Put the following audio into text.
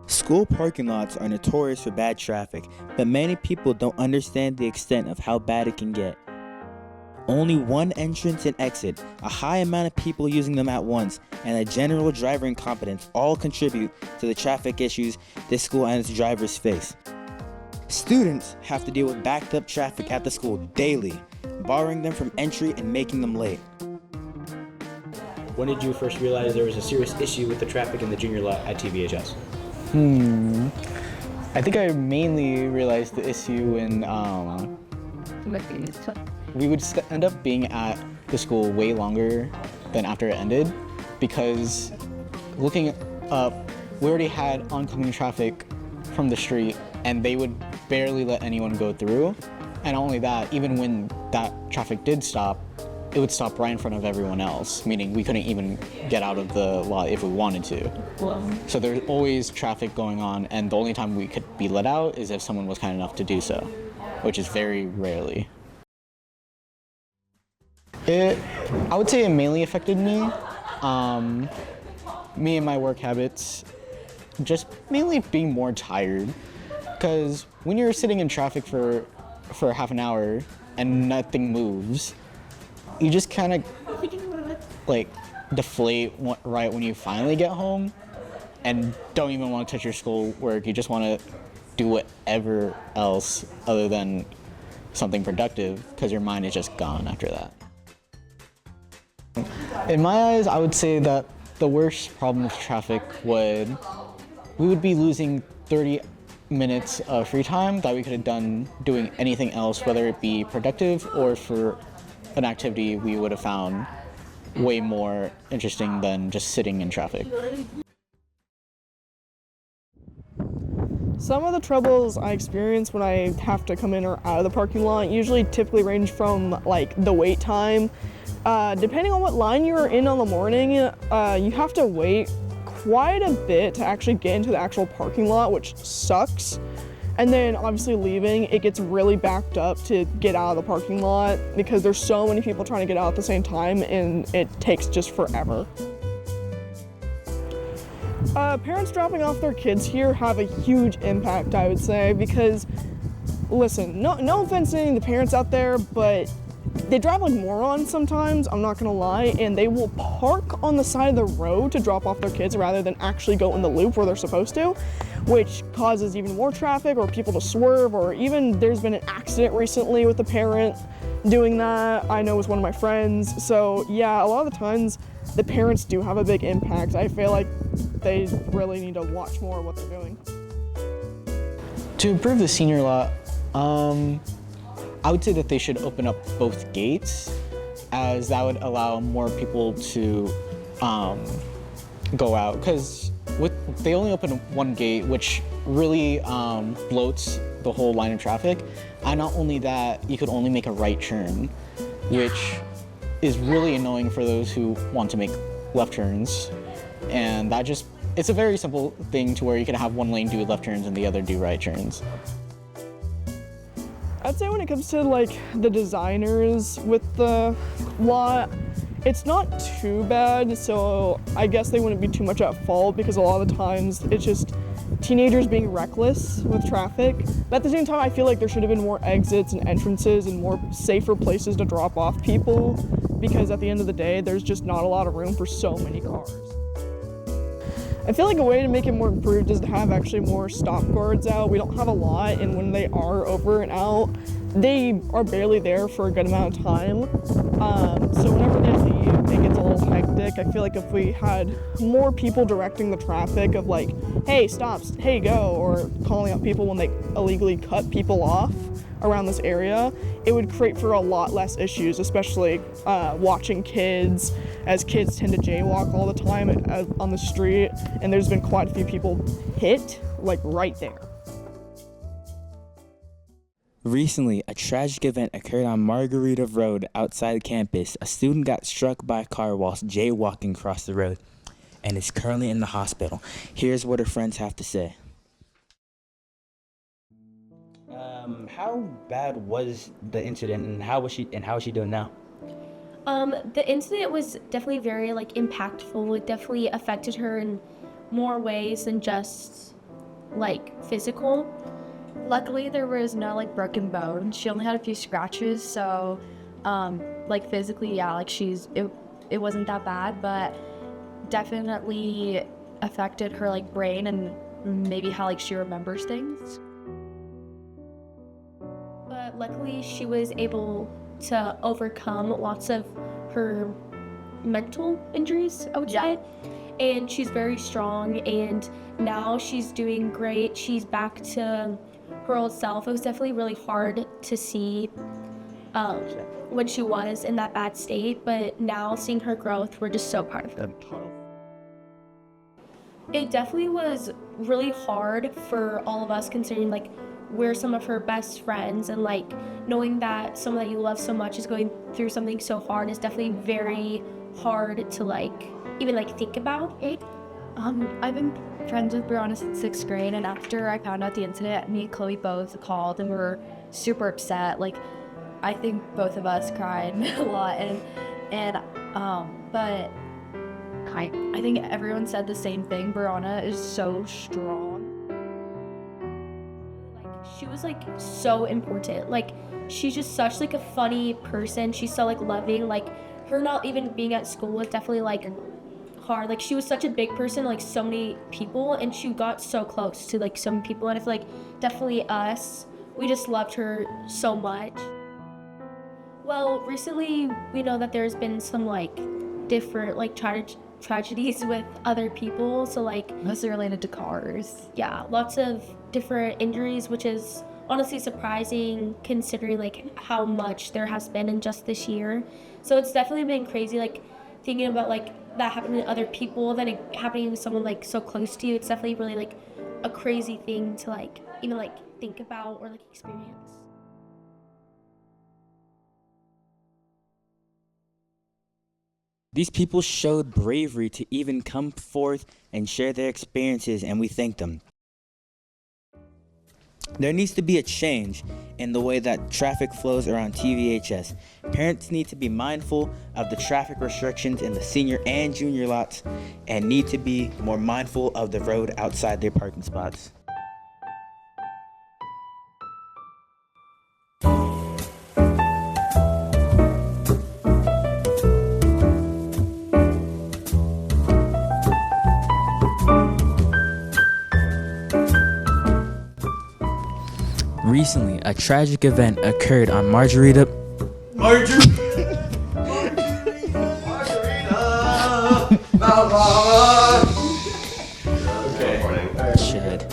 School parking lots are notorious for bad traffic, but many people don't understand the extent of how bad it can get. Only one entrance and exit, a high amount of people using them at once, and a general driver incompetence all contribute to the traffic issues this school and its drivers face. Students have to deal with backed up traffic at the school daily, barring them from entry and making them late. When did you first realize there was a serious issue with the traffic in the junior lot at TVHS? I think I mainly realized the issue when we would end up being at the school way longer than after it ended, because looking up, we already had oncoming traffic from the street and they would barely let anyone go through. And not only that, even when that traffic did stop, it would stop right in front of everyone else, meaning we couldn't even get out of the lot if we wanted to. Wow. So there's always traffic going on, and the only time we could be let out is if someone was kind enough to do so, which is very rarely. I would say it mainly affected me. Me and my work habits, just mainly being more tired. Because when you're sitting in traffic for half an hour and nothing moves, you just kind of like deflate right when you finally get home and don't even want to touch your schoolwork. You just want to do whatever else other than something productive because your mind is just gone after that. In my eyes, I would say that the worst problem with traffic we would be losing 30 minutes of free time that we could have done doing anything else, whether it be productive or for an activity we would have found way more interesting than just sitting in traffic. Some of the troubles I experience when I have to come in or out of the parking lot usually typically range from like the wait time. Depending on what line you're in on the morning, you have to wait quite a bit to actually get into the actual parking lot, which sucks. And then obviously leaving, it gets really backed up to get out of the parking lot because there's so many people trying to get out at the same time and it takes just forever. Parents dropping off their kids here have a huge impact, I would say, because listen, no offense to any of the parents out there, but they drive like morons sometimes, I'm not gonna lie, and they will park on the side of the road to drop off their kids rather than actually go in the loop where they're supposed to, which causes even more traffic or people to swerve, or even there's been an accident recently with a parent doing that. I know it was one of my friends. So yeah, a lot of the times the parents do have a big impact. I feel like they really need to watch more of what they're doing. To improve the senior lot, I would say that they should open up both gates, as that would allow more people to go out. Because they only open one gate, which really bloats the whole line of traffic. And not only that, you could only make a right turn, which is really annoying for those who want to make left turns. And it's a very simple thing to where you can have one lane do left turns and the other do right turns. I'd say when it comes to like the designers with the lot, it's not too bad, so I guess they wouldn't be too much at fault because a lot of the times it's just teenagers being reckless with traffic. But at the same time, I feel like there should have been more exits and entrances and more safer places to drop off people, because at the end of the day, there's just not a lot of room for so many cars. I feel like a way to make it more improved is to have actually more stop guards out. We don't have a lot, and when they are over and out, they are barely there for a good amount of time. So whenever they leave, it gets a little hectic. I feel like if we had more people directing the traffic of like, hey, stop, hey, go, or calling out people when they illegally cut people off around this area, it would create for a lot less issues, especially watching kids, as kids tend to jaywalk all the time on the street, and there's been quite a few people hit, like right there. Recently, a tragic event occurred on Margarita Road outside campus. A student got struck by a car whilst jaywalking across the road and is currently in the hospital. Here's what her friends have to say. How bad was the incident, and how is she doing now? The incident was definitely very impactful. It definitely affected her in more ways than just like physical. Luckily, there was no like broken bones. She only had a few scratches, so like physically, yeah, like it wasn't that bad, but definitely affected her like brain and maybe how like she remembers things. But luckily, she was able to overcome lots of her mental injuries, I would say. And she's very strong, and now she's doing great. She's back to her old self. It was definitely really hard to see when she was in that bad state, but now seeing her growth, we're just so proud of her. It definitely was really hard for all of us, considering like we're some of her best friends, and like knowing that someone that you love so much is going through something so hard is definitely very hard to like even like think about. I've been friends with Brianna since 6th grade, and after I found out the incident, me and Chloe both called and were super upset. Like, I think both of us cried a lot, but I think everyone said the same thing. Brianna is so strong. Like, she was like so important. Like, she's just such like a funny person. She's so like loving. Like, her not even being at school was definitely like hard. Like, she was such a big person, like so many people, and she got so close to like so many people, and I feel like definitely us, we just loved her so much. Well, recently we know that there's been some like different like tragedies with other people, so like Mostly related to cars. yeah, lots of different injuries, which is honestly surprising considering like how much there has been in just this year. So it's definitely been crazy, like thinking about like that happening to other people, then it happening to someone like so close to you. It's definitely really like a crazy thing to like even like think about or like experience. These people showed bravery to even come forth and share their experiences, and we thank them. There needs to be a change in the way that traffic flows around TVHS. Parents need to be mindful of the traffic restrictions in the senior and junior lots and need to be more mindful of the road outside their parking spots. Recently, a tragic event occurred on Margarita. Chad.